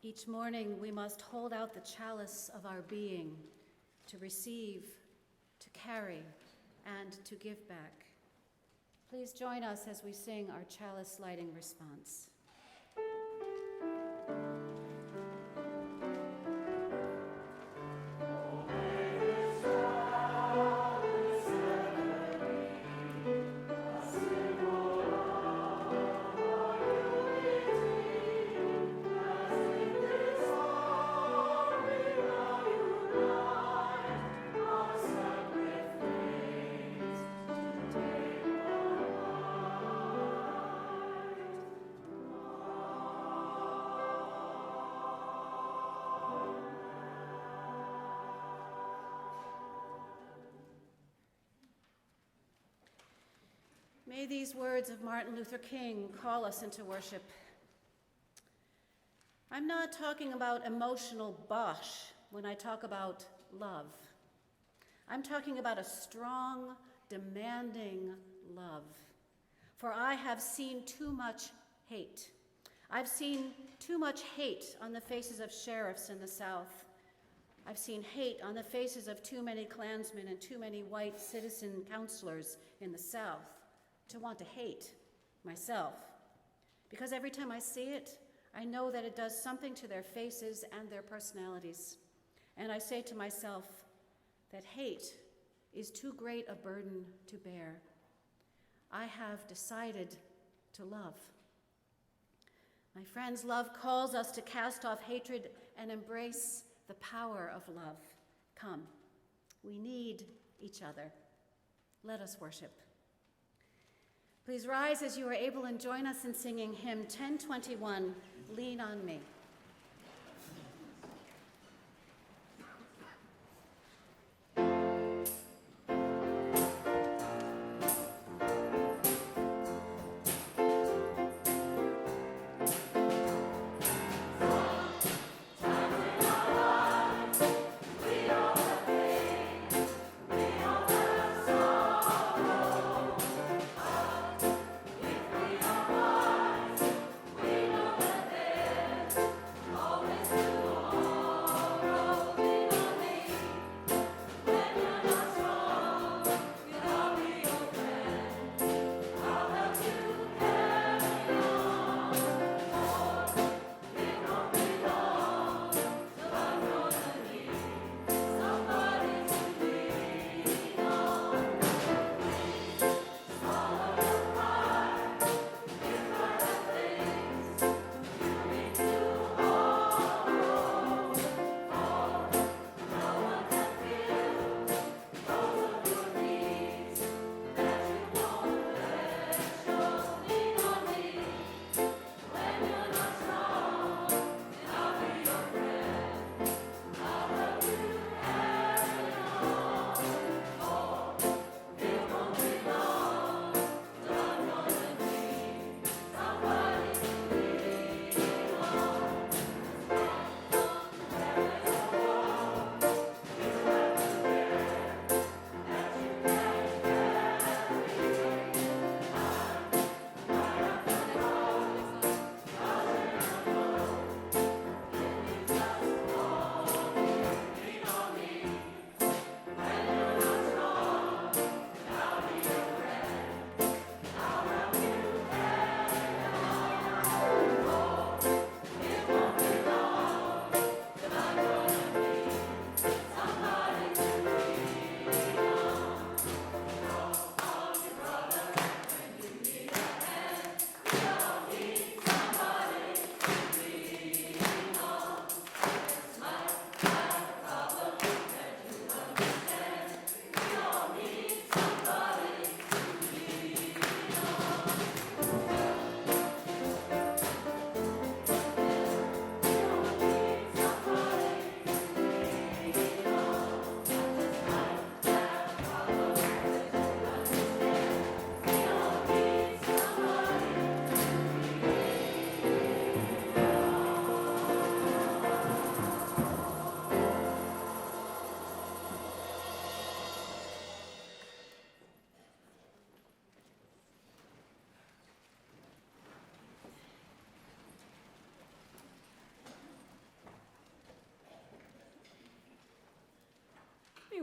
Each morning we must hold out the chalice of our being to receive, to carry, and to give back. Please join us as we sing our chalice lighting response. May these words of Martin Luther King call us into worship. I'm not talking about emotional bosh when I talk about love. I'm talking about a strong, demanding love. For I have seen too much hate. I've seen too much hate on the faces of sheriffs in the South. I've seen hate on the faces of too many Klansmen and too many white citizen counselors in the South to want to hate myself. Because every time I see it, I know that it does something to their faces and their personalities. And I say to myself that hate is too great a burden to bear. I have decided to love. My friends, love calls us to cast off hatred and embrace the power of love. Come, we need each other. Let us worship. Please rise as you are able and join us in singing hymn 1021, Lean on Me.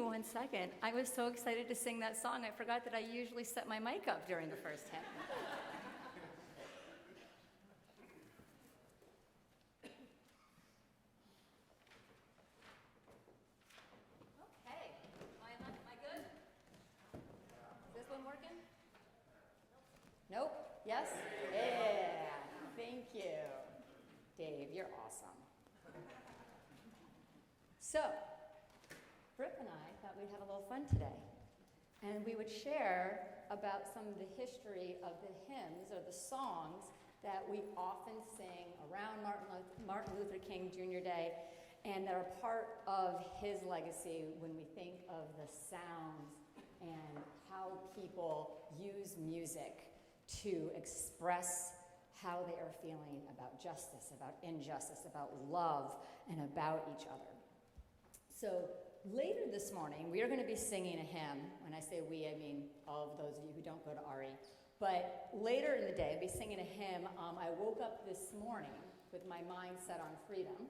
1 second. I was so excited to sing that song, I forgot that I usually set my mic up during the first hymn. Okay, am I good? Is this one working? Nope. Yes? Yeah. Thank you. Dave, you're awesome. So, Britt and I thought we'd have a little fun today. And we would share about some of the history of the hymns or the songs that we often sing around Martin Luther King Jr. Day and that are part of his legacy when we think of the sounds and how people use music to express how they are feeling about justice, about injustice, about love, and about each other. So later this morning, we are going to be singing a hymn. When I say we, I mean all of those of you who don't go to RE. But later in the day, I'll be singing a hymn. I woke up this morning with my mind set on freedom.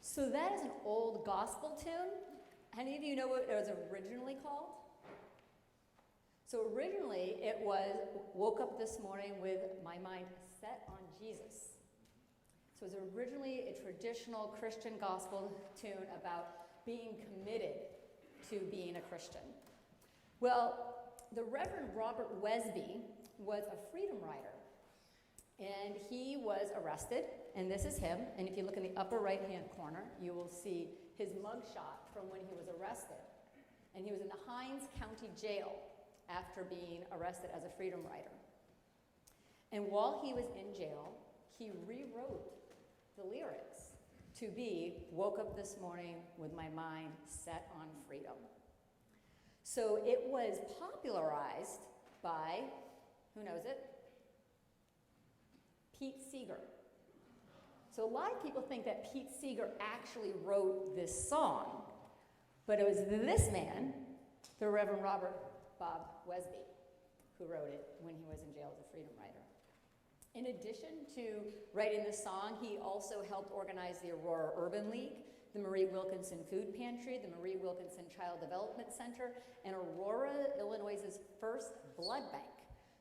So that is an old gospel tune. Any of you know what it was originally called? So originally it was, woke up this morning with my mind set on Jesus. So it was originally a traditional Christian gospel tune about being committed to being a Christian. Well, the Reverend Robert Wesby was a freedom rider. And he was arrested, and this is him. And if you look in the upper right-hand corner, you will see his mugshot from when he was arrested. And he was in the Hinds County Jail after being arrested as a freedom rider. And while he was in jail, he rewrote the lyrics to be, woke up this morning with my mind set on freedom. So it was popularized by, who knows it? Pete Seeger. So a lot of people think that Pete Seeger actually wrote this song, but it was this man, the Reverend Robert Bob Wesby, who wrote it when he was in jail as a freedom rider. In addition to writing this song, he also helped organize the Aurora Urban League, the Marie Wilkinson Food Pantry, the Marie Wilkinson Child Development Center, and Aurora, Illinois' first blood bank.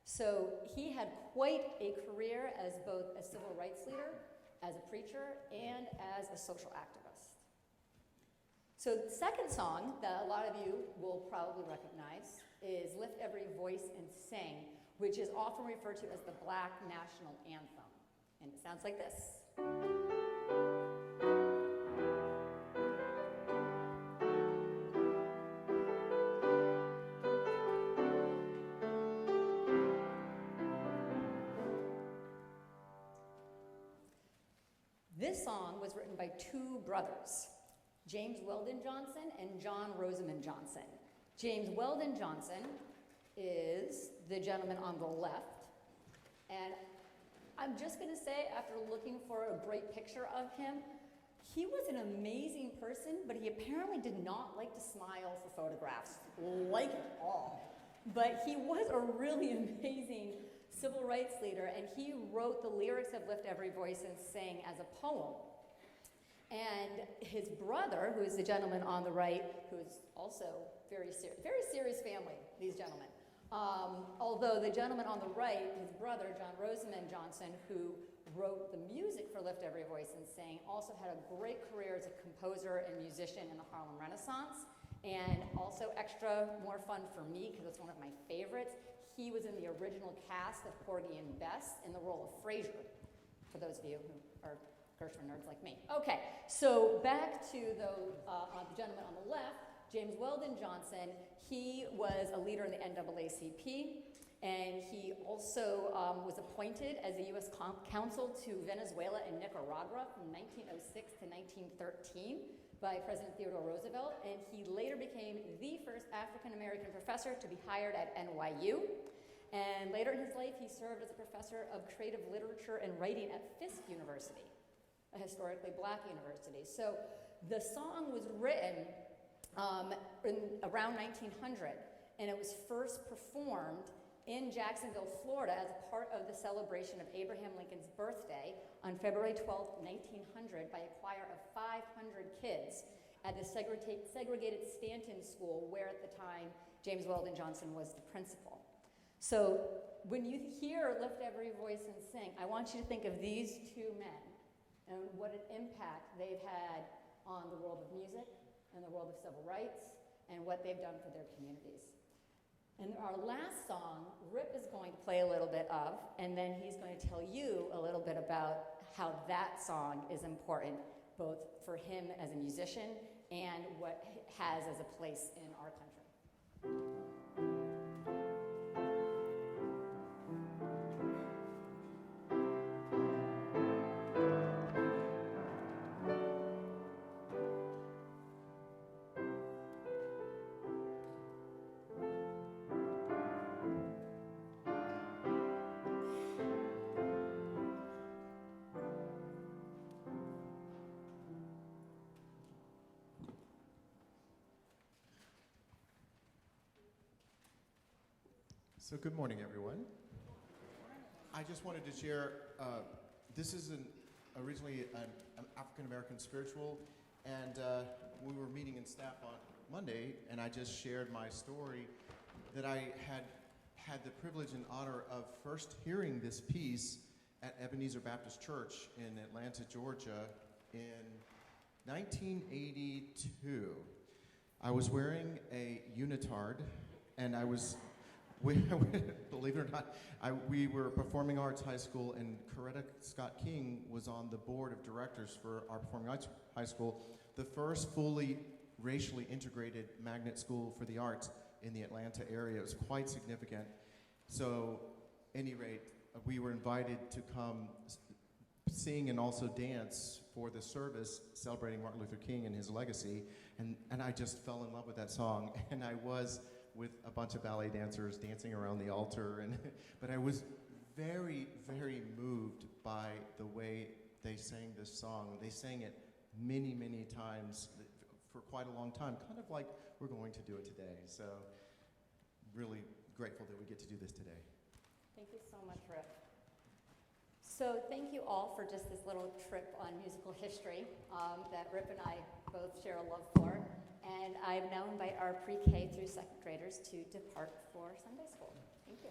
So he had quite a career as both a civil rights leader, as a preacher, and as a social activist. So the second song that a lot of you will probably recognize is Lift Every Voice and Sing, which is often referred to as the Black National Anthem. And it sounds like this. This song was written by two brothers, James Weldon Johnson and John Rosamond Johnson. James Weldon Johnson is the gentleman on the left, and I'm just going to say, after looking for a great picture of him, he was an amazing person, but he apparently did not like to smile for photographs, like at all. But he was a really amazing civil rights leader, and he wrote the lyrics of Lift Every Voice and Sing as a poem. And his brother, who is the gentleman on the right, who is also very serious family, these gentlemen. Although the gentleman on the right, his brother, John Rosamond Johnson, who wrote the music for Lift Every Voice and Sing, also had a great career as a composer and musician in the Harlem Renaissance. And also more fun for me, because it's one of my favorites, he was in the original cast of Porgy and Bess in the role of Frasier, for those of you who are Gershwin nerds like me. Okay, so back to the gentleman on the left, James Weldon Johnson. He was a leader in the NAACP, and he also was appointed as the U.S. consul to Venezuela and Nicaragua from 1906 to 1913 by President Theodore Roosevelt, and he later became the first African-American professor to be hired at NYU. And later in his life, he served as a professor of creative literature and writing at Fisk University, a historically black university. So the song was written around 1900, and it was first performed in Jacksonville, Florida, as a part of the celebration of Abraham Lincoln's birthday on February 12, 1900, by a choir of 500 kids at the segregated Stanton School, where at the time James Weldon Johnson was the principal. So when you hear Lift Every Voice and Sing, I want you to think of these two men and what an impact they've had on the world of music and the world of civil rights and what they've done for their communities. And our last song, Rip is going to play a little bit of, and then he's going to tell you a little bit about how that song is important, both for him as a musician and what it has as a place in our country. So good morning, everyone. I just wanted to share, this is originally an African-American spiritual, and we were meeting in staff on Monday, and I just shared my story that I had the privilege and honor of first hearing this piece at Ebenezer Baptist Church in Atlanta, Georgia in 1982. I was wearing a unitard, and I was believe it or not, we were Performing Arts High School, and Coretta Scott King was on the board of directors for our Performing Arts High School, the first fully racially integrated magnet school for the arts in the Atlanta area. It was quite significant. So, at any rate, we were invited to come sing and also dance for the service celebrating Martin Luther King and his legacy, and I just fell in love with that song, and I was with a bunch of ballet dancers dancing around the altar, but I was very, very moved by the way they sang this song. They sang it many, many times for quite a long time, kind of like we're going to do it today. So really grateful that we get to do this today. Thank you so much, Rip. So thank you all for just this little trip on musical history that Rip and I both share a love for. And I now invite our pre-K through second graders to depart for Sunday school. Thank you.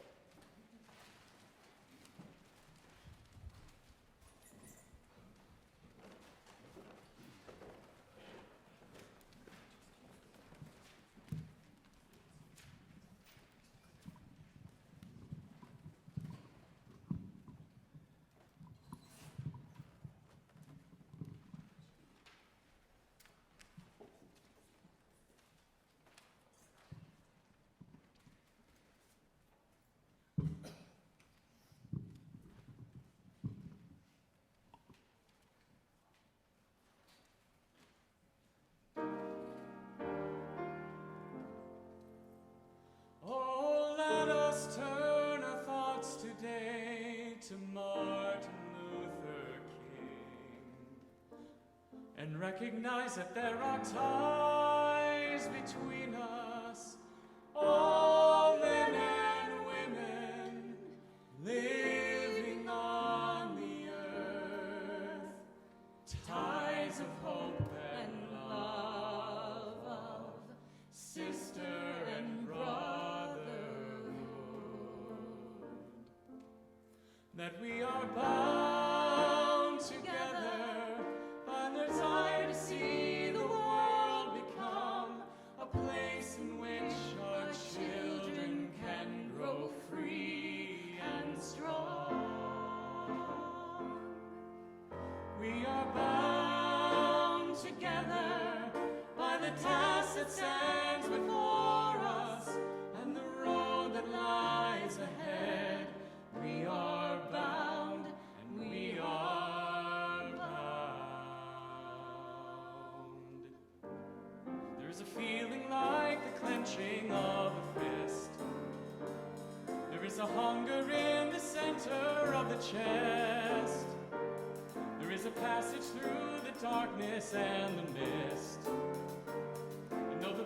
And recognize that there are ties between us, all men and women living on the earth, ties of hope and love, of sister and brotherhood, that we are bound together by the desire to see the world become a place in which our children can grow free and strong. We are bound together by the task that stands before us and the road that lies ahead. We are bound and we are bound. There's a feeling like the clenching of a fist. There is a hunger in the center of the chest. There is a passage through the darkness and the mist. And though the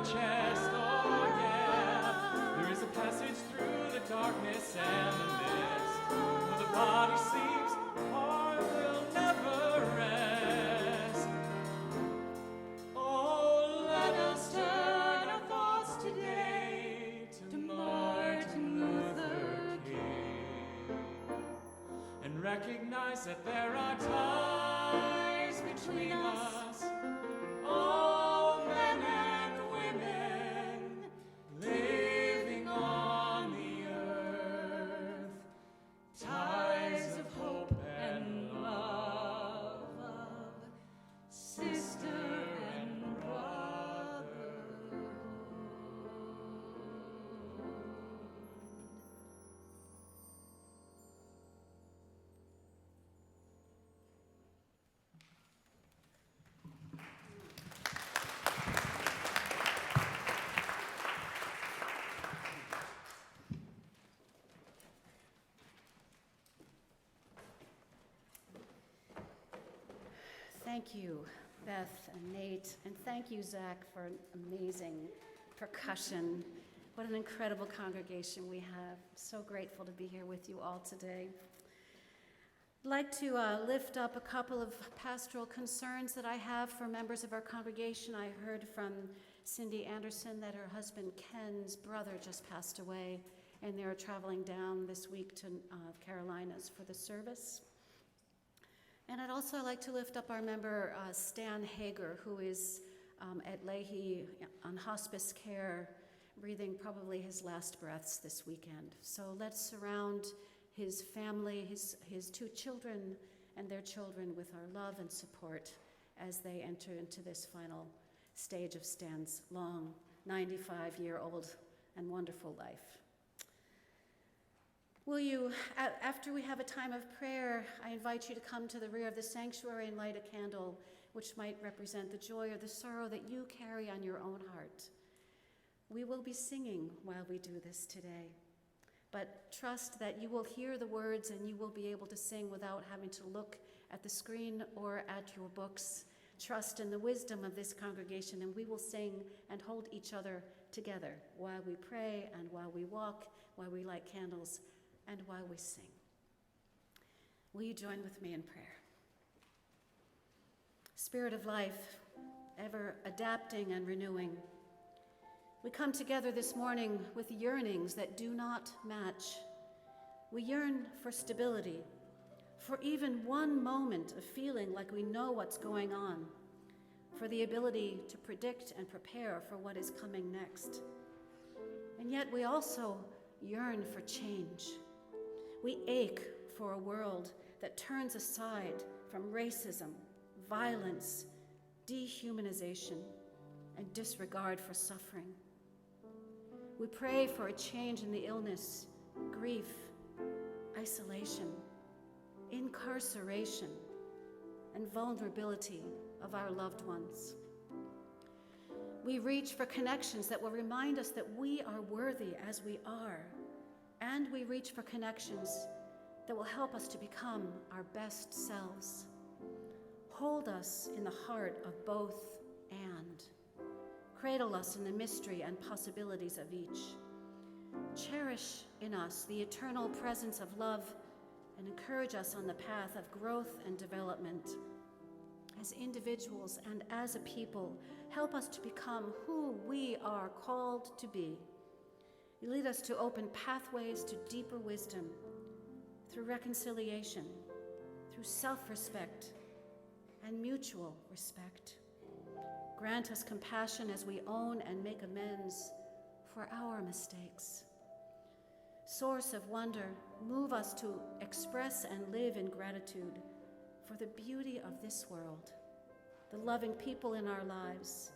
chest, oh yeah. There is a passage through the darkness and the mist. Though the body sleeps, the heart will never rest. Oh, let us turn our thoughts today to Martin Luther King and recognize that there are ties between us, all men and women living on the earth, ties of hope and love, sister and brother. Thank you, Beth and Nate, and thank you, Zach, for an amazing percussion. What an incredible congregation we have. So grateful to be here with you all today. I'd like to lift up a couple of pastoral concerns that I have for members of our congregation. I heard from Cindy Anderson that her husband Ken's brother just passed away, and they're traveling down this week to Carolinas for the service. And I'd also like to lift up our member, Stan Hager, who is at Leahy on hospice care, breathing probably his last breaths this weekend. So let's surround his family, his two children, and their children with our love and support as they enter into this final stage of Stan's long, 95-year-old and wonderful life. Will you, after we have a time of prayer, I invite you to come to the rear of the sanctuary and light a candle, which might represent the joy or the sorrow that you carry on your own heart. We will be singing while we do this today, but trust that you will hear the words and you will be able to sing without having to look at the screen or at your books. Trust in the wisdom of this congregation, and we will sing and hold each other together while we pray and while we walk, while we light candles, and while we sing. Will you join with me in prayer? Spirit of life, ever adapting and renewing, we come together this morning with yearnings that do not match. We yearn for stability, for even one moment of feeling like we know what's going on, for the ability to predict and prepare for what is coming next. And yet we also yearn for change. We ache for a world that turns aside from racism, violence, dehumanization, and disregard for suffering. We pray for a change in the illness, grief, isolation, incarceration, and vulnerability of our loved ones. We reach for connections that will remind us that we are worthy as we are, and we reach for connections that will help us to become our best selves. Hold us in the heart of both and. Cradle us in the mystery and possibilities of each. Cherish in us the eternal presence of love and encourage us on the path of growth and development. As individuals and as a people, help us to become who we are called to be. You lead us to open pathways to deeper wisdom through reconciliation, through self-respect, and mutual respect. Grant us compassion as we own and make amends for our mistakes. Source of wonder, move us to express and live in gratitude for the beauty of this world, the loving people in our lives,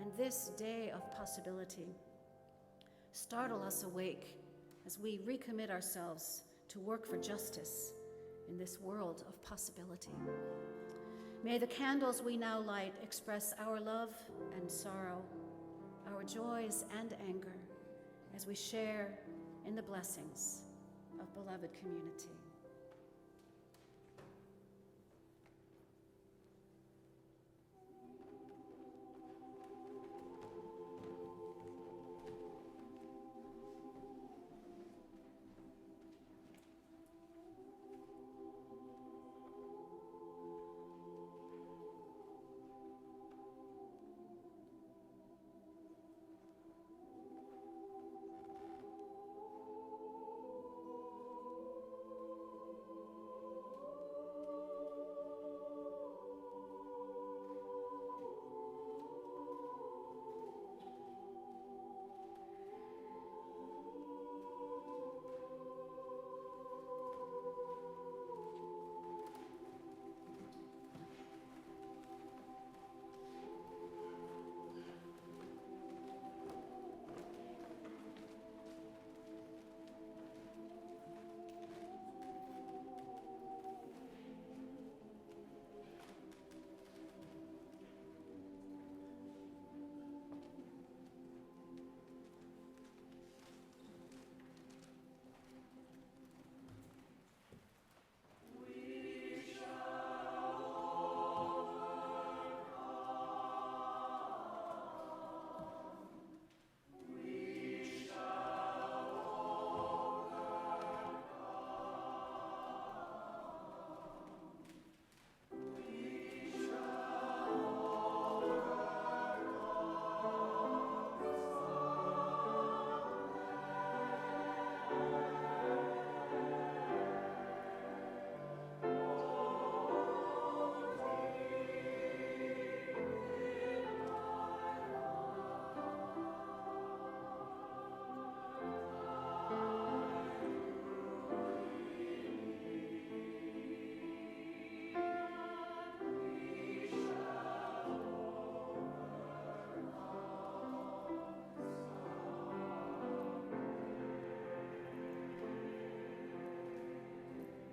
and this day of possibility. Startle us awake as we recommit ourselves to work for justice in this world of possibility. May the candles we now light express our love and sorrow, our joys and anger, as we share in the blessings of beloved community.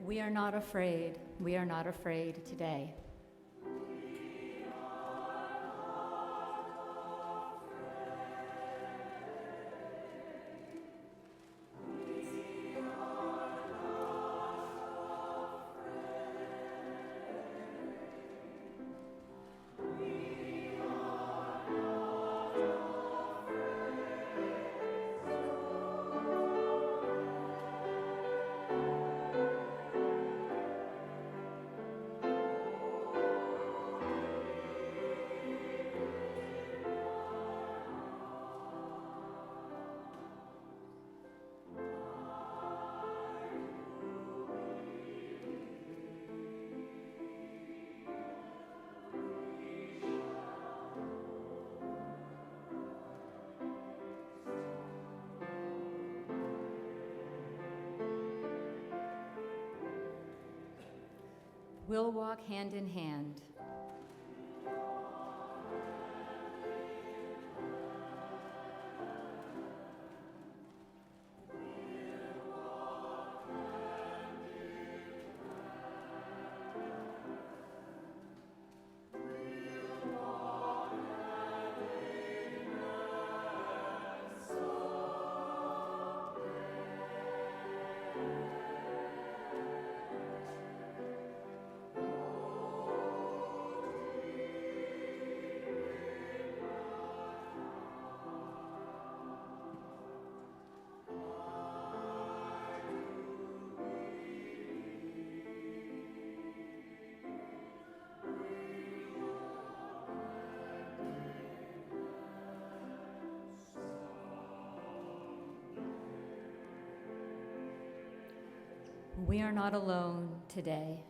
We are not afraid. We are not afraid today. We'll walk hand in hand. We are not alone today.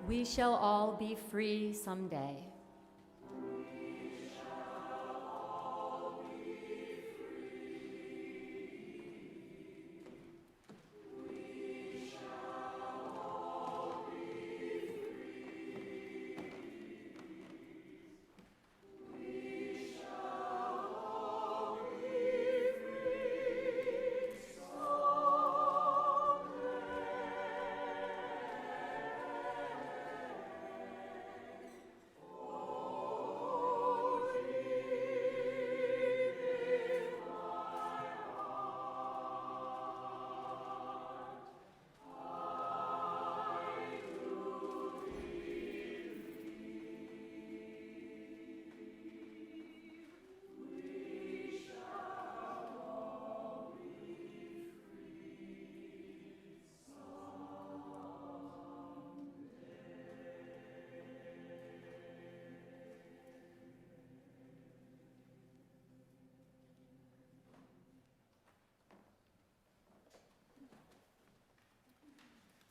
We shall all be free someday.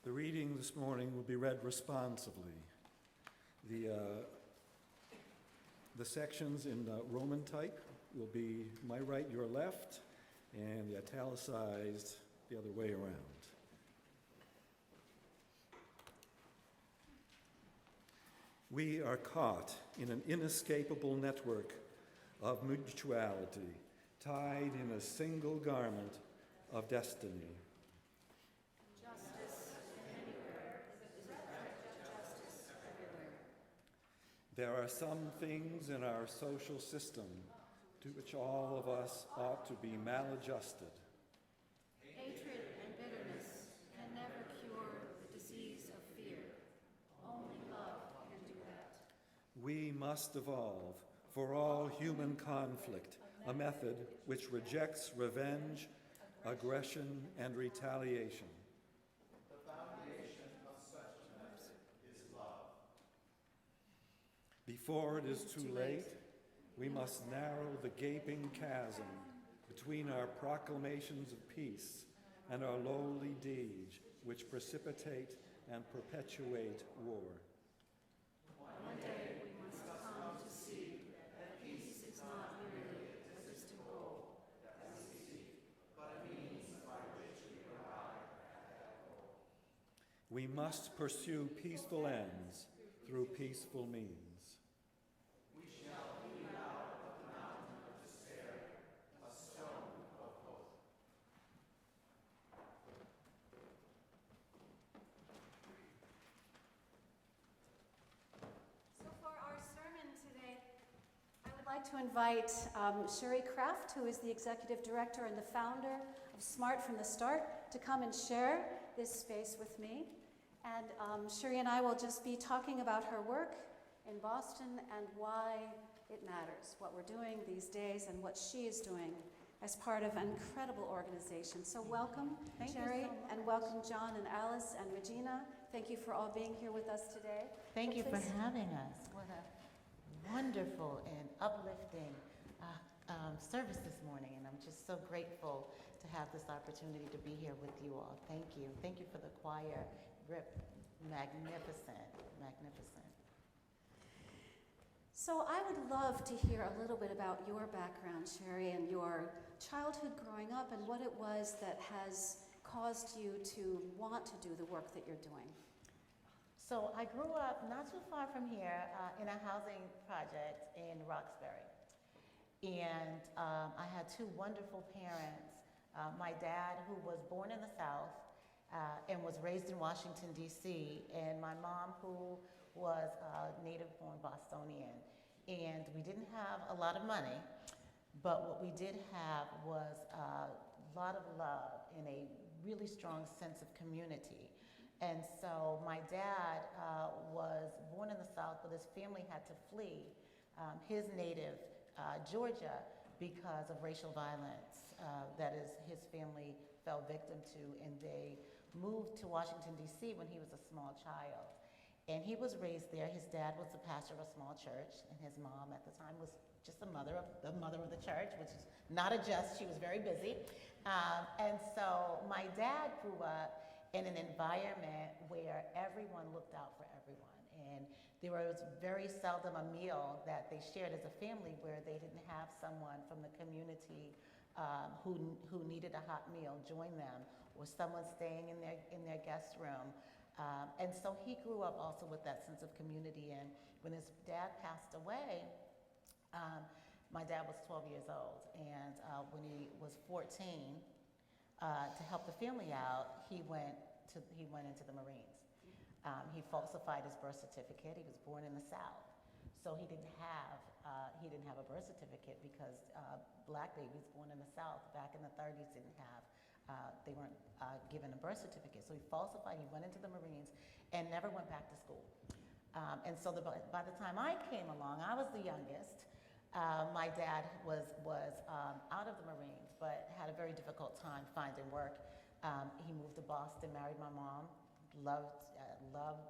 The reading this morning will be read responsively. The sections in Roman type will be my right, your left, and the italicized the other way around. We are caught in an inescapable network of mutuality, tied in a single garment of destiny. There are some things in our social system to which all of us ought to be maladjusted. Hatred and bitterness can never cure the disease of fear. Only love can do that. we must evolve for all human conflict a method which rejects revenge, aggression, and retaliation. The foundation of such a method is love. Before it is too late, we must narrow the gaping chasm between our proclamations of peace and our lowly deeds, which precipitate and perpetuate war. One day we must come to see that peace is not merely a distant goal that we seek, but a means by which we arrive at that goal. We must pursue peaceful ends through peaceful means. We shall hew out of the mountain of despair a stone of hope. So for our sermon today, I would like to invite Sherry Kraft, who is the executive director and the founder of Smart from the Start, to come and share this space with me. And Sherry and I will just be talking about her work in Boston and why it matters, what we're doing these days and what she is doing as part of an incredible organization. So welcome, Thank you Sherry, so much. and welcome John and Alice and Regina. Thank you for all being here with us today. Thank you for Please. having us. What a wonderful and uplifting service this morning, and I'm just so grateful to have this opportunity to be here with you all. Thank you. Thank you for the choir. Magnificent, magnificent. So I would love to hear a little bit about your background, Sherry, and your childhood growing up and what it was that has caused you to want to do the work that you're doing. So I grew up not too far from here in a housing project in Roxbury. And I had two wonderful parents. My dad, who was born in the South and was raised in Washington, D.C., and my mom, who was native-born Bostonian. And we didn't have a lot of money, but what we did have was a lot of love and a really strong sense of community. And so my dad was born in the South, but his family had to flee his native Georgia because of racial violence that is his family fell victim to, and they moved to Washington, D.C. when he was a small child. And he was raised there. His dad was the pastor of a small church, and his mom at the time was just the mother of the church, which is not a just, she was very busy. And so my dad grew up in an environment where everyone looked out for everyone. And there was very seldom a meal that they shared as a family where they didn't have someone from the community who needed a hot meal join them, or someone staying in their guest room. And so he grew up also with that sense of community. And when his dad passed away, my dad was 12 years old. And when he was 14, to help the family out, he went into the Marines. He falsified his birth certificate. He was born in the South, so he didn't have a birth certificate because black babies born in the South back in the 30s didn't have. They weren't given a birth certificate, so he falsified. He went into the Marines and never went back to school. And so by the time I came along, I was the youngest. My dad was out of the Marines, but had a very difficult time finding work. He moved to Boston, married my mom, love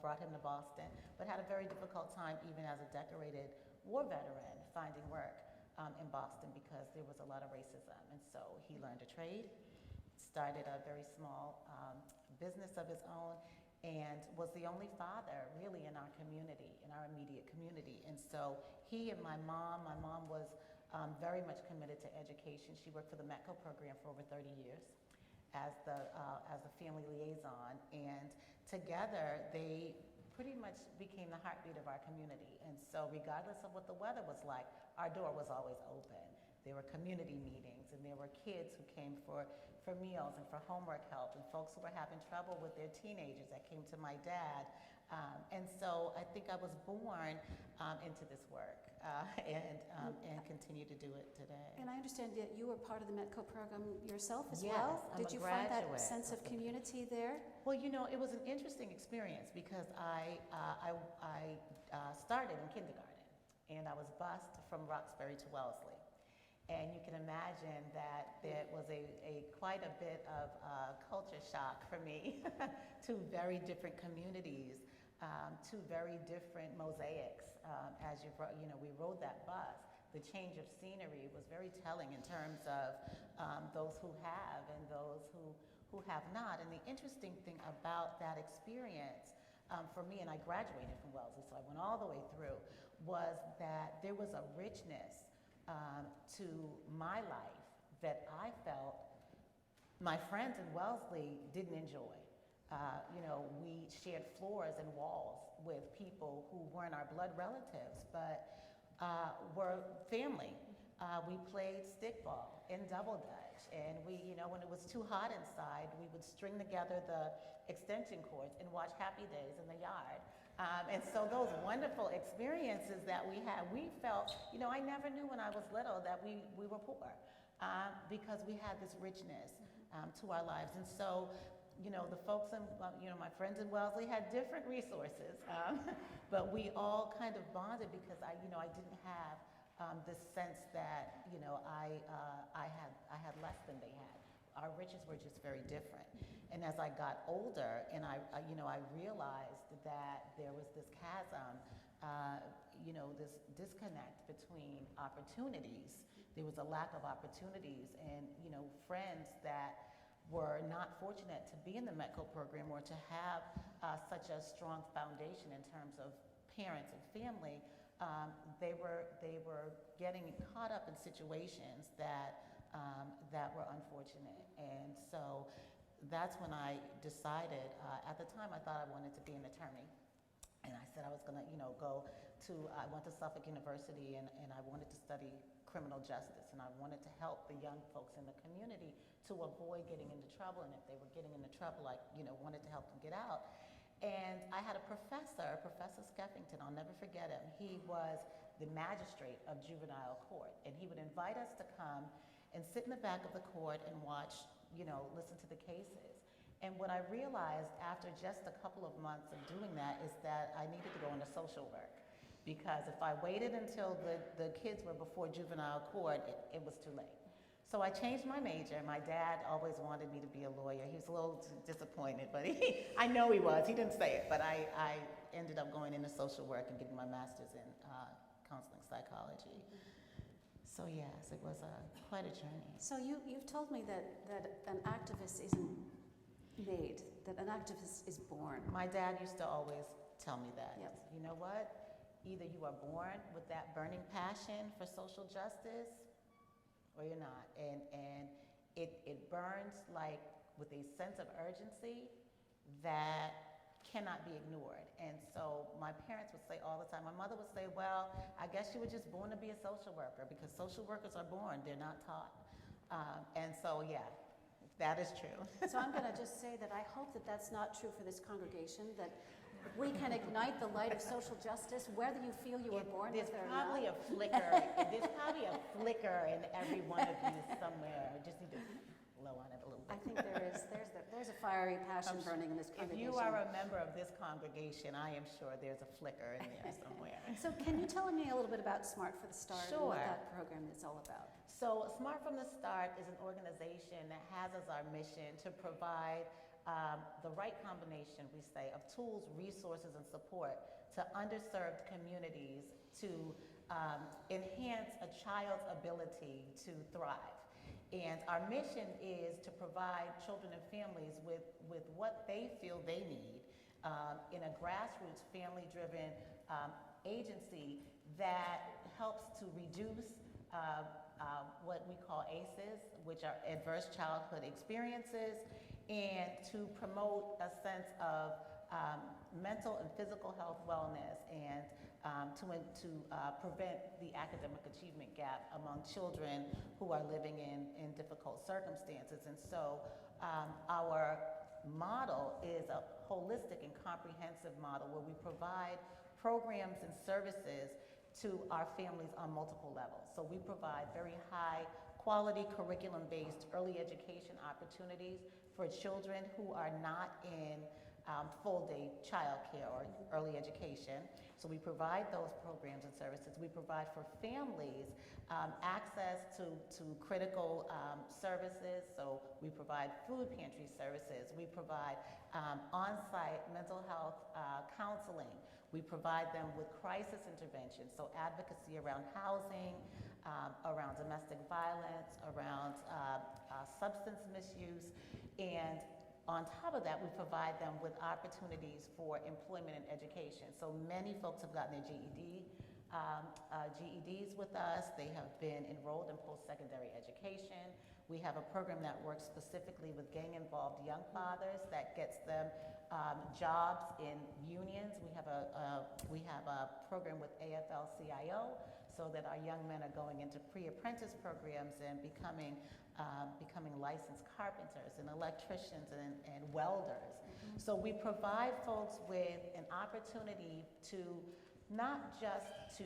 brought him to Boston, but had a very difficult time even as a decorated war veteran finding work in Boston because there was a lot of racism. And so he learned a trade, started a very small business of his own, and was the only father really in our community, in our immediate community. And so he and my mom was very much committed to education. She worked for the METCO program for over 30 years as the family liaison, and together they pretty much became the heartbeat of our community. And so regardless of what the weather was like, our door was always open. There were community meetings, and there were kids who came for meals and for homework help, and folks who were having trouble with their teenagers that came to my dad. And so I think I was born into this work and continue to do it today. And I understand that you were part of the METCO program yourself as Yes, well. I'm Did a you find that graduate sense of of the- community there? Well, you know, it was an interesting experience because I started in kindergarten. and I was bused from Roxbury to Wellesley. And you can imagine that there was quite a bit of culture shock for me. Two very different communities, two very different mosaics. As we rode that bus, the change of scenery was very telling in terms of those who have and those who have not. And the interesting thing about that experience for me, and I graduated from Wellesley, so I went all the way through, was that there was a richness to my life that I felt my friends in Wellesley didn't enjoy. We shared floors and walls with people who weren't our blood relatives, but were family. We played stickball and double dutch, and when it was too hot inside, we would string together the extension cords and watch Happy Days in the yard. And so those wonderful experiences that we had, we felt, I never knew when I was little that we were poor because we had this richness to our lives. And so, the folks in, my friends in Wellesley had different resources, but we all kind of bonded because I didn't have this sense that, I had less than they had. Our riches were just very different. And as I got older and I realized that there was this chasm, this disconnect between opportunities. There was a lack of opportunities and, friends that were not fortunate to be in the METCO program or to have such a strong foundation in terms of parents and family. They were getting caught up in situations that were unfortunate. And so that's when I decided, at the time I thought I wanted to be an attorney. And I said I was gonna, I went to Suffolk University and I wanted to study criminal justice, and I wanted to help the young folks in the community to avoid getting into trouble, and if they were getting into trouble, I wanted to help them get out. And I had a professor, Professor Skeffington, I'll never forget him. He was the magistrate of juvenile court, and he would invite us to come and sit in the back of the court and watch, listen to the cases. And what I realized after just a couple of months of doing that is that I needed to go into social work. Because if I waited until the kids were before juvenile court, it was too late. So I changed my major. My dad always wanted me to be a lawyer. He was a little disappointed, but I know he was. He didn't say it, but I ended up going into social work and getting my master's in counseling psychology. So yes, it was quite a journey. So you've told me that an activist isn't made, that an activist is born. My dad used to always tell me that. Yep. You know what? Either you are born with that burning passion for social justice or you're not. And it burns like with a sense of urgency that cannot be ignored. And so my parents would say all the time, my mother would say, well, I guess you were just born to be a social worker because social workers are born, they're not taught. And so, yeah, that is true. So I'm going to just say that I hope that that's not true for this congregation, that we can ignite the light of social justice, whether you feel you were born with it or not. There's probably a flicker in every one of you somewhere. We just need to blow on it a little bit. I think there's a fiery passion burning in this If congregation. you are a member of this congregation, I am sure there's a flicker in there somewhere. So can you tell me a little bit about Smart for the Start and Sure. what that program is all about? So Smart from the Start is an organization that has as our mission to provide the right combination, we say, of tools, resources, and support to underserved communities to enhance a child's ability to thrive. And our mission is to provide children and families with what they feel they need in a grassroots, family-driven agency that helps to reduce what we call ACEs, which are adverse childhood experiences, and to promote a sense of mental and physical health wellness, and to prevent the academic achievement gap among children who are living in difficult circumstances. And so our model is a holistic and comprehensive model where we provide programs and services to our families on multiple levels. So we provide very high quality curriculum-based early education opportunities for children who are not in full-day childcare or early education. So we provide those programs and services. We provide for families access to critical services. So we provide food pantry services. We provide on-site mental health counseling. We provide them with crisis intervention, so advocacy around housing, around domestic violence, around substance misuse, and on top of that, we provide them with opportunities for employment and education. So many folks have gotten their GEDs with us. They have been enrolled in post-secondary education. We have a program that works specifically with gang-involved young fathers that gets them jobs in unions. We have a program with AFL-CIO so that our young men are going into pre-apprentice programs and becoming licensed carpenters and electricians and welders. So we provide folks with an opportunity to not just to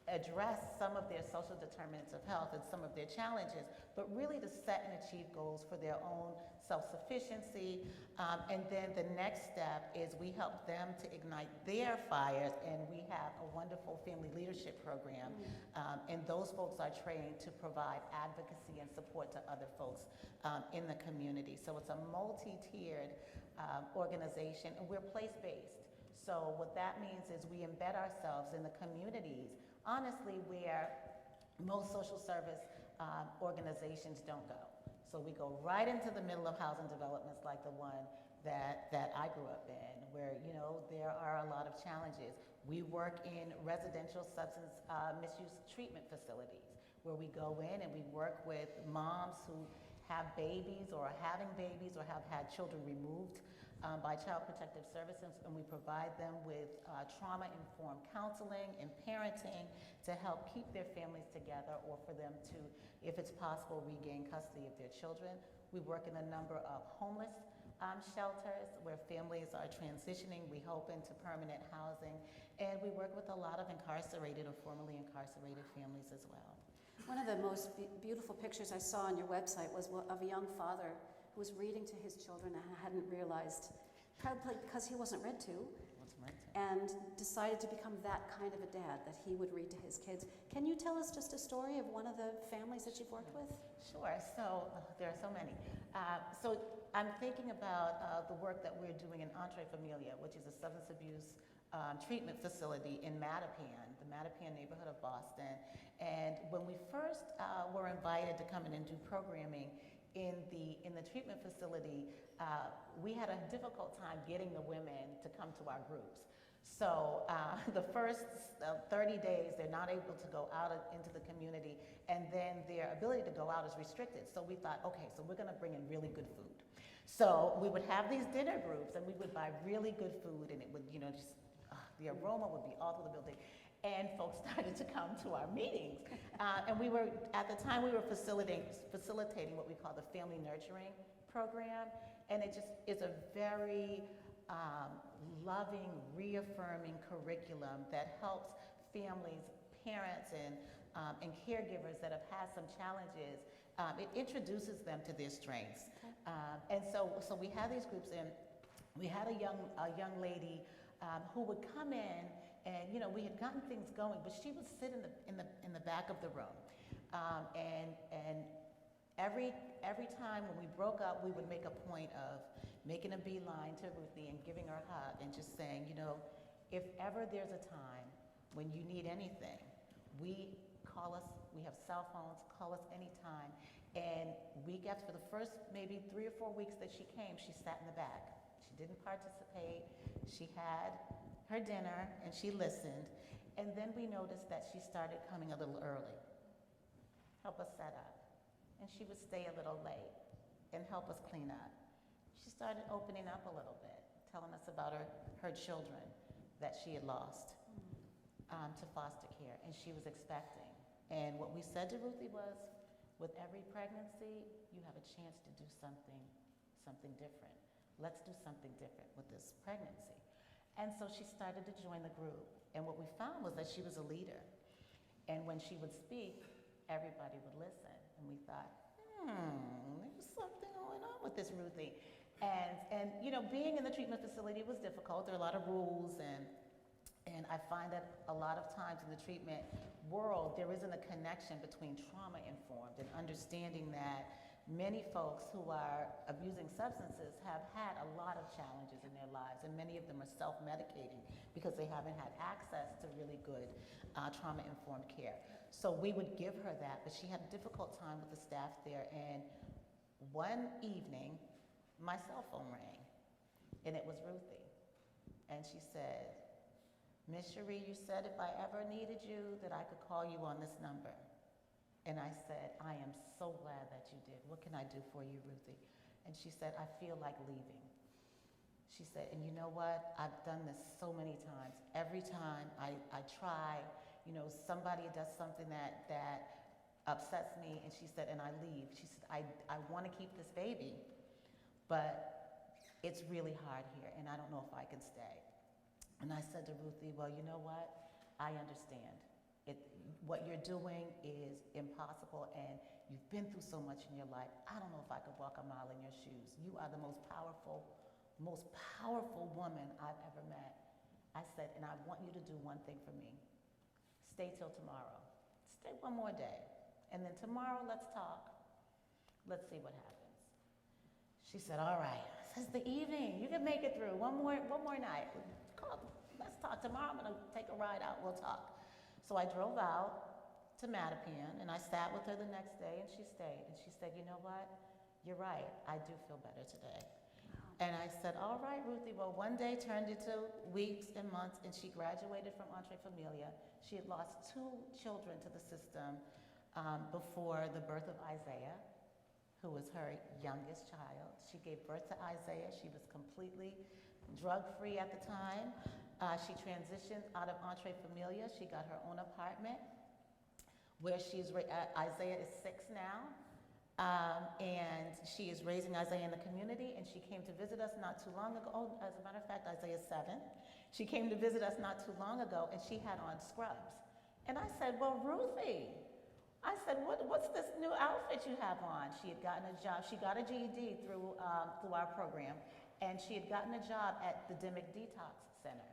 address some of their social determinants of health and some of their challenges, but really to set and achieve goals for their own self-sufficiency. And then the next step is we help them to ignite their fires, and we have a wonderful family leadership program. And those folks are trained to provide advocacy and support to other folks in the community. So it's a multi-tiered organization, and we're place-based. So what that means is we embed ourselves in the communities, honestly, where most social service organizations don't go. So we go right into the middle of housing developments like the one that I grew up in, where, you know, there are a lot of challenges. We work in residential substance misuse treatment facilities, where we go in and we work with moms who have babies or are having babies or have had children removed by Child Protective Services, and we provide them with trauma-informed counseling and parenting to help keep their families together, or for them to, if it's possible, regain custody of their children. We work in a number of homeless shelters where families are transitioning, we hope, into permanent housing, and we work with a lot of incarcerated or formerly incarcerated families as well. One of the most beautiful pictures I saw on your website was of a young father who was reading to his children and hadn't realized, probably because he wasn't read to, and decided to become that kind of a dad, that he would read to his kids. Can you tell us just a story of one of the families that you've worked with? Sure. So there are so many. So I'm thinking about the work that we're doing in Entre Familia, which is a substance abuse treatment facility in Mattapan, the Mattapan neighborhood of Boston. And when we first were invited to come in and do programming in the treatment facility, we had a difficult time getting the women to come to our groups. So the first 30 days, they're not able to go out into the community, and then their ability to go out is restricted. So we thought, okay, so we're gonna bring in really good food. So we would have these dinner groups, and we would buy really good food, and it would, you know, just the aroma would be all through the building. And folks started to come to our meetings. And we were, at the time, we were facilitating what we call the family nurturing program. And it just is a very loving, reaffirming curriculum that helps families, parents, and caregivers that have had some challenges. It introduces them to their strengths. And so we had these groups, and we had a young lady who would come in, and, you know, we had gotten things going, but she would sit in the back of the room. And every time when we broke up, we would make a point of making a beeline to Ruthie and giving her a hug and just saying, you know, if ever there's a time when you need anything, call us, we have cell phones, call us anytime. And week after, for the first maybe 3 or 4 weeks that she came, she sat in the back. She didn't participate. She had her dinner and she listened. And then we noticed that she started coming a little early, help us set up. And she would stay a little late and help us clean up. She started opening up a little bit, telling us about her children that she had lost to foster care, and she was expecting. And what we said to Ruthie was, with every pregnancy, you have a chance to do something different. Let's do something different with this pregnancy. And so she started to join the group. And what we found was that she was a leader. And when she would speak, everybody would listen. And we thought, there's something going on with this Ruthie. And you know, being in the treatment facility was difficult. There are a lot of rules, and And I find that a lot of times in the treatment world, there isn't a connection between trauma-informed and understanding that many folks who are abusing substances have had a lot of challenges in their lives, and many of them are self-medicating because they haven't had access to really good trauma-informed care. So we would give her that, but she had a difficult time with the staff there, and one evening, my cell phone rang, and it was Ruthie. And she said, "Miss Cherie, you said if I ever needed you that I could call you on this number." And I said, "I am so glad that you did. What can I do for you, Ruthie?" And she said, "I feel like leaving." She said, "And you know what? I've done this so many times. Every time I try, you know, somebody does something that upsets me," and she said, "and I leave." She said, I want to keep this baby, but it's really hard here, and I don't know if I can stay." And I said to Ruthie, "Well, you know what? I understand. What you're doing is impossible, and you've been through so much in your life. I don't know if I could walk a mile in your shoes. You are the most powerful woman I've ever met." I said, "And I want you to do one thing for me. Stay till tomorrow. Stay one more day. And then tomorrow, let's talk. Let's see what happens." She said, "All right. This is the evening. You can make it through. One more night. Come, let's talk. Tomorrow I'm going to take a ride out. We'll talk." So I drove out to Mattapan, and I sat with her the next day, and she stayed. And she said, "You know what? You're right. I do feel better today." And I said, "All right, Ruthie." Well, one day turned into weeks and months, and she graduated from Entre Familia. She had lost 2 children to the system before the birth of Isaiah, who was her youngest child. She gave birth to Isaiah. She was completely drug-free at the time. She transitioned out of Entre Familia. She got her own apartment where Isaiah is 6 now. And she is raising Isaiah in the community, and she came to visit us not too long ago. Oh, as a matter of fact, Isaiah's 7. She came to visit us not too long ago, and she had on scrubs. And I said, "Well, Ruthie," I said, what's this new outfit you have on?" She had gotten a job. She got a GED through our program, and she had gotten a job at the Dimick Detox Center,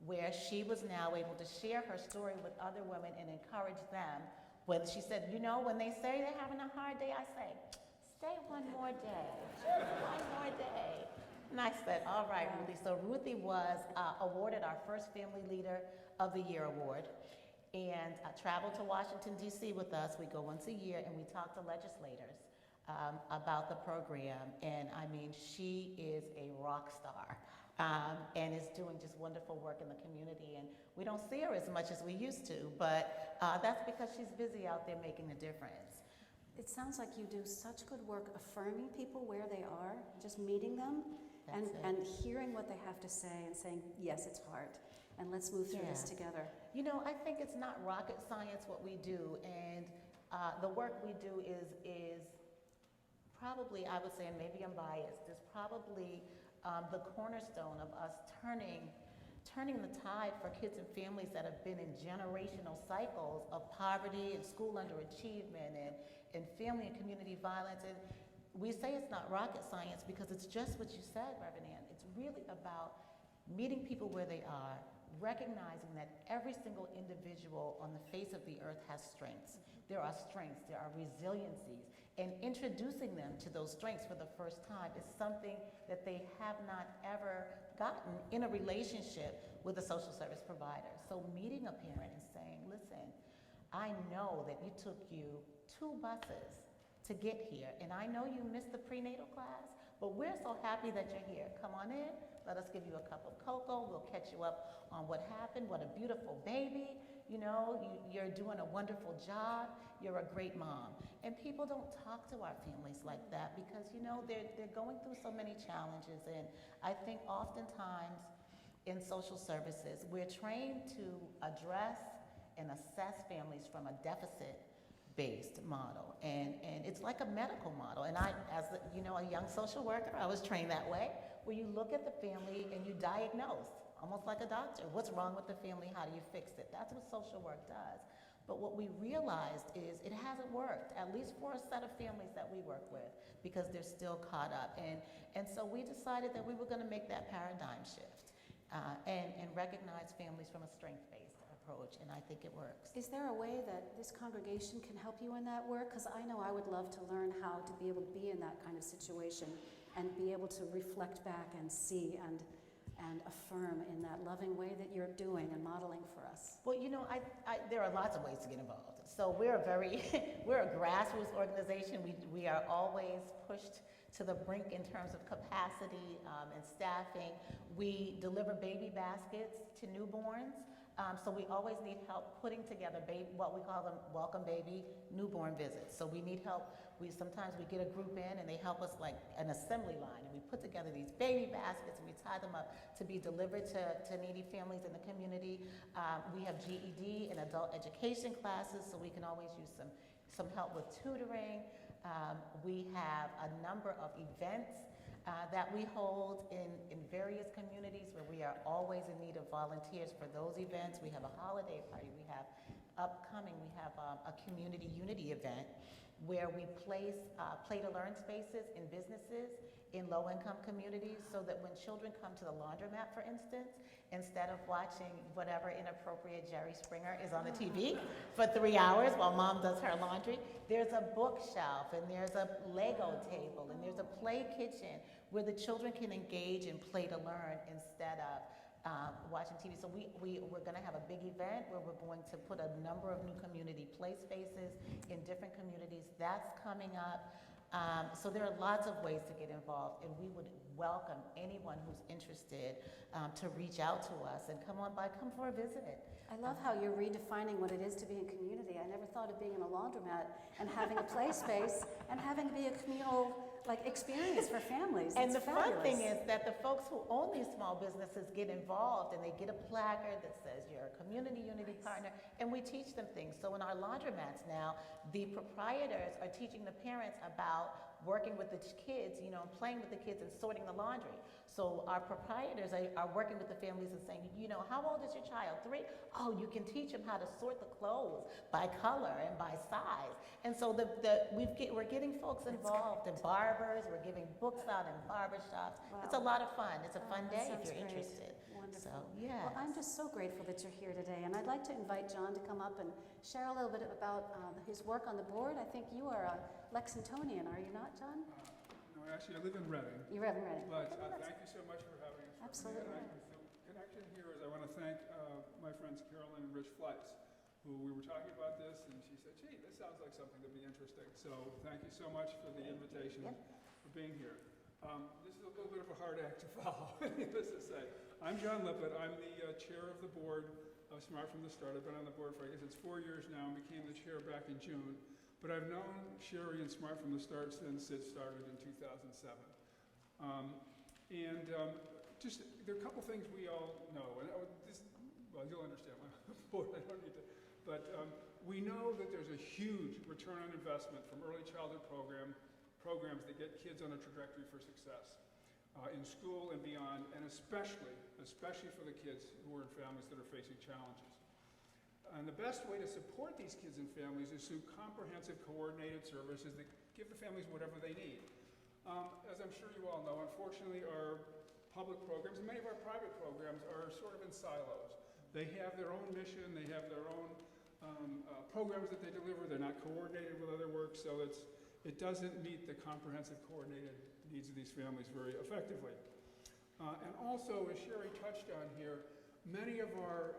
where she was now able to share her story with other women and encourage them. When she said, "You know, when they say they're having a hard day, I say, stay one more day, just one more day." And I said, "All right, Ruthie." So Ruthie was awarded our first Family Leader of the Year award, and traveled to Washington, D.C. with us. We go once a year, and we talk to legislators about the program. And I mean, she is a rock star. And is doing just wonderful work in the community. And we don't see her as much as we used to, but that's because she's busy out there making a difference. It sounds like you do such good work affirming people where they are, just meeting them and hearing what they have to say and saying, "Yes, it's hard, and let's move through this together." You know, I think it's not rocket science what we do, and the work we do is probably, I would say, and maybe I'm biased, is probably the cornerstone of us turning the tide for kids and families that have been in generational cycles of poverty and school underachievement and family and community violence. And we say it's not rocket science because it's just what you said, Reverend Ann. It's really about meeting people where they are, recognizing that every single individual on the face of the earth has strengths. There are strengths, there are resiliencies, and introducing them to those strengths for the first time is something that they have not ever gotten in a relationship with a social service provider. So meeting a parent and saying, "Listen, I know that you took you 2 buses to get here, and I know you missed the prenatal class, but we're so happy that you're here. Come on in, let us give you a cup of cocoa, we'll catch you up on what happened, what a beautiful baby, you know, you're doing a wonderful job, you're a great mom." And people don't talk to our families like that because, you know, they're going through so many challenges. And I think oftentimes in social services, we're trained to address and assess families from a deficit-based model. And it's like a medical model. And I, as you know, a young social worker, I was trained that way, where you look at the family and you diagnose, almost like a doctor. What's wrong with the family? How do you fix it? That's what social work does. But what we realized is it hasn't worked, at least for a set of families that we work with, because they're still caught up. And so we decided that we were going to make that paradigm shift. and recognize families from a strength-based approach, and I think it works. Is there a way that this congregation can help you in that work? Because I know I would love to learn how to be able to be in that kind of situation and be able to reflect back and see and affirm in that loving way that you're doing and modeling for us. Well, you know, there are lots of ways to get involved. So we're we're a grassroots organization. We are always pushed to the brink in terms of capacity and staffing. We deliver baby baskets to newborns. So we always need help putting together what we call them welcome baby newborn visits. So we need help. Sometimes we get a group in and they help us like an assembly line, and we put together these baby baskets and we tie them up to be delivered to needy families in the community. We have GED and adult education classes, so we can always use some help with tutoring. We have a number of events that we hold in various communities where we are always in need of volunteers for those events. We have a holiday party. We have a community unity event where we place play-to-learn spaces in businesses in low-income communities, so that when children come to the laundromat, for instance, instead of watching whatever inappropriate Jerry Springer is on the TV for 3 hours while mom does her laundry, there's a bookshelf and there's a Lego table and there's a play kitchen where the children can engage and play to learn instead of watching TV. So we're going to have a big event where we're going to put a number of new community play spaces in different communities. That's coming up. So there are lots of ways to get involved, and we would welcome anyone who's interested to reach out to us and come for a visit. I love how you're redefining what it is to be in community. I never thought of being in a laundromat and having a play space and having to be a communal experience for families. And It's the fun thing fabulous. is that the folks who own these small businesses get involved, and they get a placard that says you're a community unity partner, and we teach them things. So in our laundromats now, the proprietors are teaching the parents about working with the kids, playing with the kids and sorting the laundry. So our proprietors are working with the families and saying, how old is your child? 3? Oh, you can teach them how to sort the clothes by color and by size. And so we're getting folks involved, and barbers, we're giving books out in barber shops. Wow. It's a lot of fun. It's a fun That day if sounds you're great. interested. Wonderful. So, yeah. Well, I'm just so grateful that you're here today, and I'd like to invite John to come up and share a little bit about his work on the board. I think you are a Lexingtonian, are you not, John? No, actually, I live in Reading. You live in Reading. But Okay, well, that's- thank you so much for having us. Absolutely. And the connection here is I want to thank my friends Carolyn and Rich Fleiss, who we were talking about this, and she said, gee, this sounds like something that'd be interesting. So thank you so much for the invitation, for being here. This is a little bit of a hard act to follow, needless to say. I'm John Lippett. I'm the chair of the board of Smart from the Start. I've been on the board for, I guess it's 4 years now, and became the chair back in June. But I've known Sherry and Smart from the Start since it started in 2007. Just, there are a couple things we all know, and you'll understand my board, I don't need to, but we know that there's a huge return on investment from early childhood programs that get kids on a trajectory for success in school and beyond, and especially for the kids who are in families that are facing challenges. And the best way to support these kids and families is through comprehensive coordinated services that give the families whatever they need. As I'm sure you all know, unfortunately, our public programs, and many of our private programs, are sort of in silos. They have their own mission, they have their own programs that they deliver, they're not coordinated with other work, so it doesn't meet the comprehensive coordinated needs of these families very effectively. And also, as Sherry touched on here, many of our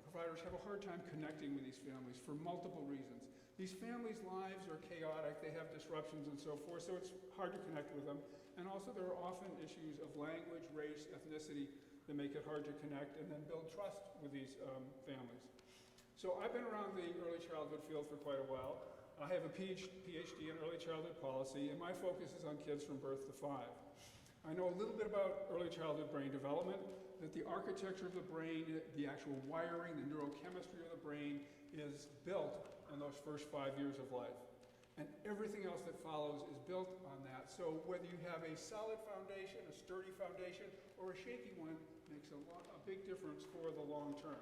providers have a hard time connecting with these families for multiple reasons. These families' lives are chaotic, they have disruptions and so forth, so it's hard to connect with them. And also there are often issues of language, race, ethnicity that make it hard to connect and then build trust with these families. So I've been around the early childhood field for quite a while. I have a PhD in early childhood policy, and my focus is on kids from birth to 5. I know a little bit about early childhood brain development, that the architecture of the brain, the actual wiring, the neurochemistry of the brain is built in those first 5 years of life. And everything else that follows is built on that. So whether you have a solid foundation, a sturdy foundation, or a shaky one makes a big difference for the long term.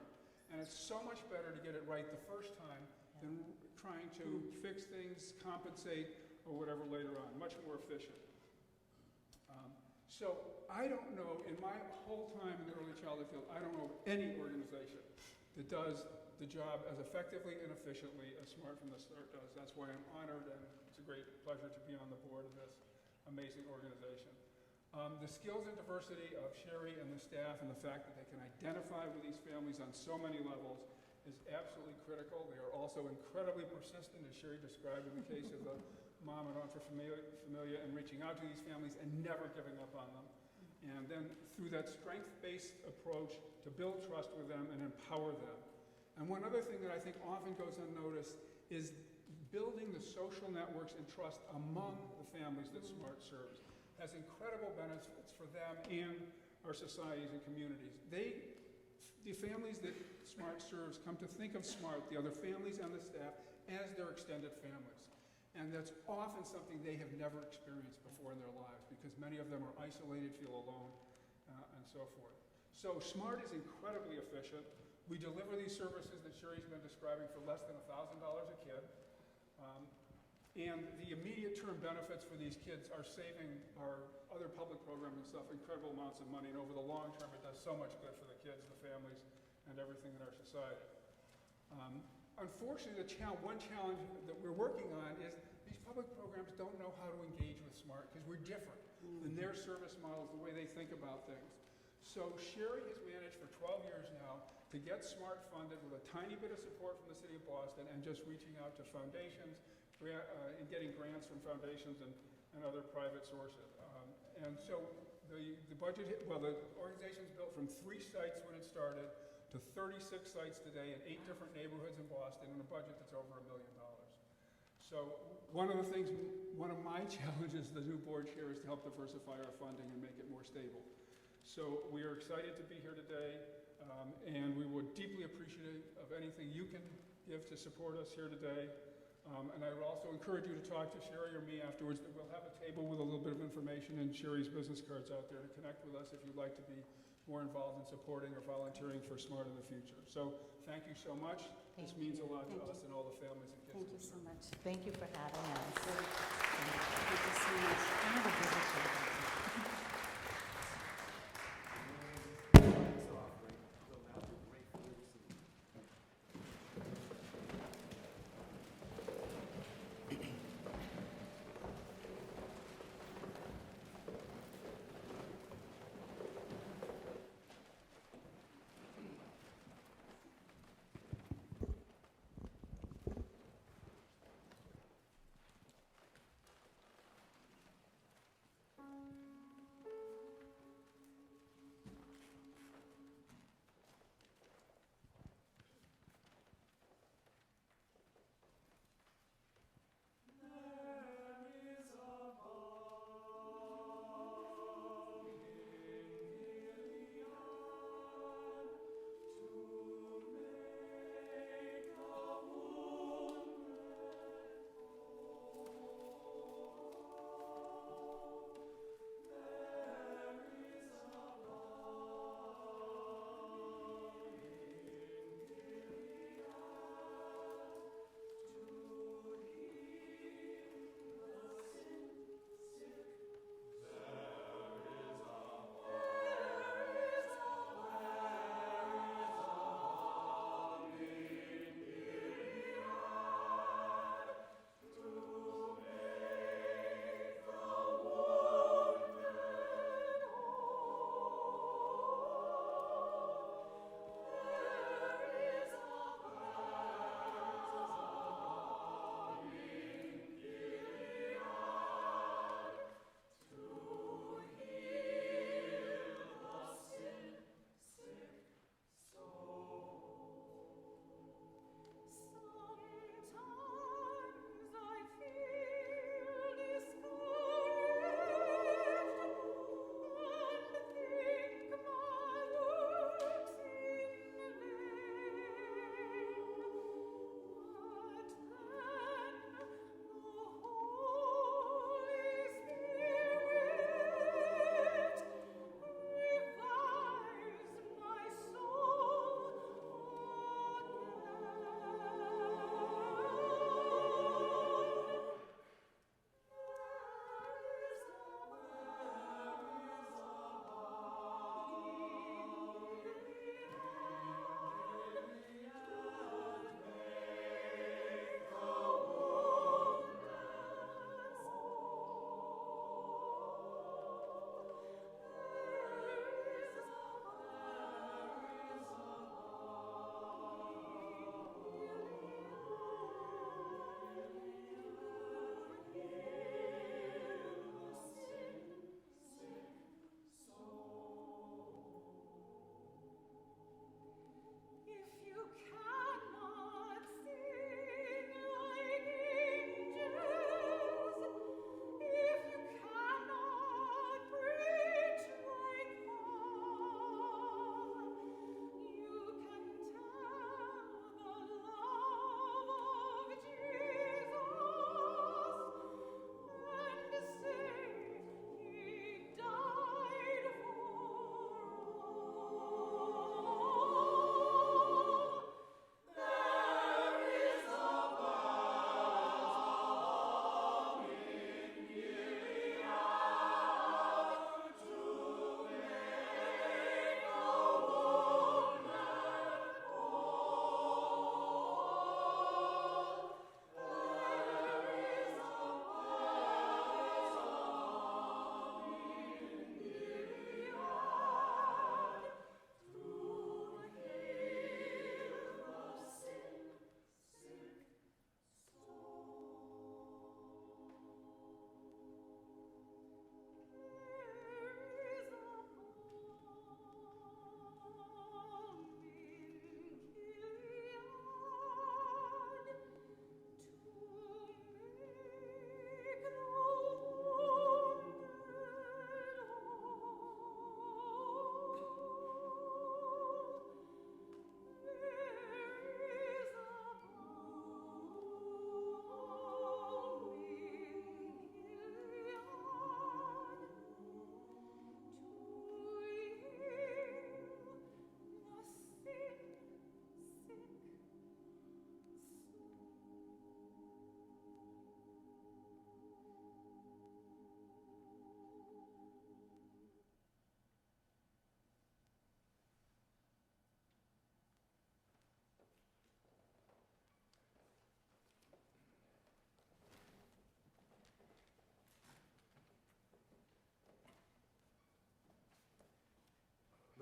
And it's so much better to get it right the first time than trying to fix things, compensate, or whatever later on. Much more efficient. So I don't know, in my whole time in the early childhood field, I don't know of any organization that does the job as effectively and efficiently as Smart from the Start does. That's why I'm honored, and it's a great pleasure to be on the board of this amazing organization. The skills and diversity of Sherry and the staff, and the fact that they can identify with these families on so many levels, is absolutely critical. They are also incredibly persistent, as Sherry described in the case of the mom and Entre Familia, and reaching out to these families and never giving up on them. And then through that strength-based approach to build trust with them and empower them. And one other thing that I think often goes unnoticed is building the social networks and trust among the families that SMART serves has incredible benefits for them and our societies and communities. The families that SMART serves come to think of SMART, the other families and the staff, as their extended families. And that's often something they have never experienced before in their lives, because many of them are isolated, feel alone, and so forth. So SMART is incredibly efficient. We deliver these services that Sherry's been describing for less than $1,000 a kid. And the immediate term benefits for these kids are saving our other public programs and stuff incredible amounts of money. And over the long term, it does so much good for the kids, the families, and everything in our society. Unfortunately, one challenge that we're working on is these public programs don't know how to engage with SMART because we're different than their service models, the way they think about things. So Sherry has managed for 12 years now to get SMART funded with a tiny bit of support from the City of Boston and just reaching out to foundations and getting grants from foundations and other private sources. And so the budget, the organization's built from 3 sites when it started to 36 sites today in 8 different neighborhoods in Boston, and a budget that's over $1 million. So one of my challenges as the new board chair is to help diversify our funding and make it more stable. So we are excited to be here today, and we would deeply appreciate of anything you can give to support us here today. And I would also encourage you to talk to Sherry or me afterwards. We'll have a table with a little bit of information and Sherry's business cards out there to connect with us if you'd like to be more involved in supporting or volunteering for SMART in the future. So thank you so much. This means a lot to us and all the families and kids. Thank you so much. Thank you for having us. Thank you so much. I have a visit.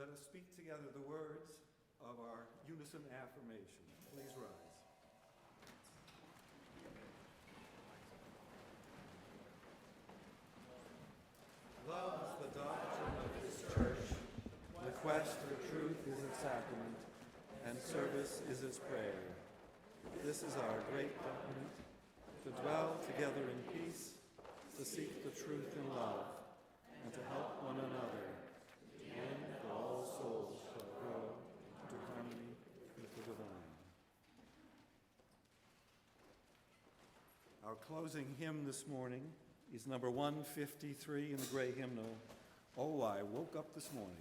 Let us speak together the words of our unison affirmation. Please rise. Love is the doctrine of this church. The quest for truth is its sacrament, and service is its prayer. This is our great covenant, to dwell together in peace, to seek the truth in love, and to help one another, to the end that all souls shall grow into harmony with the divine. Our closing hymn this morning is number 153 in the gray hymnal, "Oh, I Woke Up This Morning."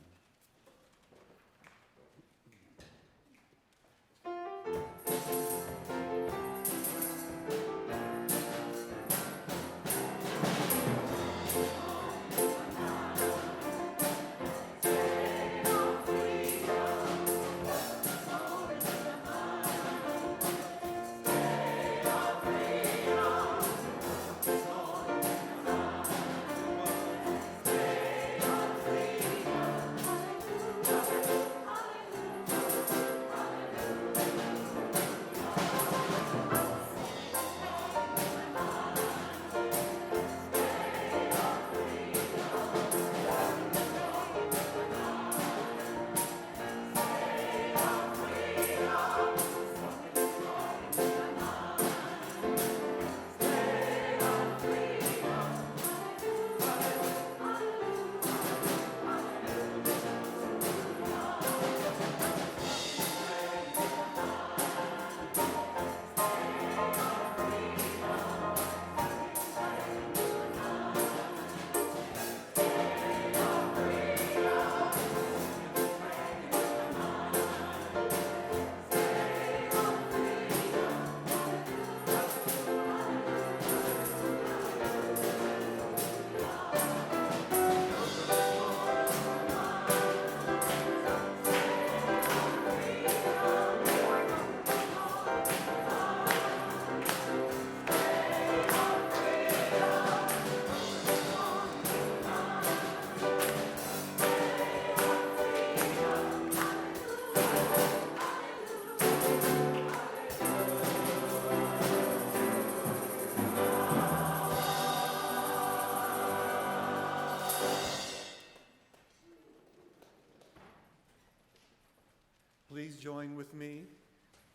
Please join with me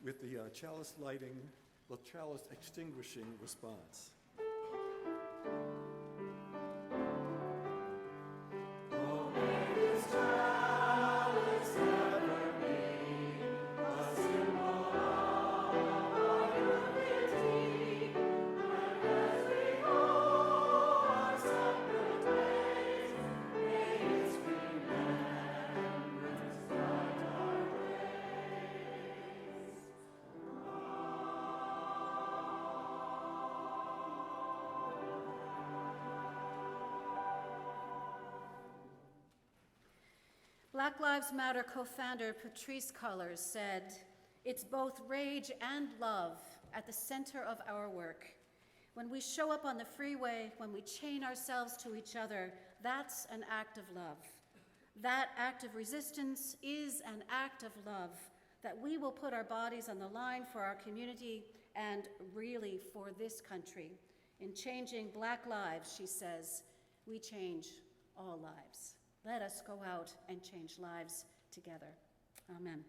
with the chalice lighting, the chalice extinguishing response. Black Lives Matter co-founder Patrisse Cullors said, "It's both rage and love at the center of our work. When we show up on the freeway, when we chain ourselves to each other, that's an act of love. That act of resistance is an act of love, that we will put our bodies on the line for our community and really for this country. In changing Black lives," she says, "we change all lives. Let us go out and change lives together." Amen.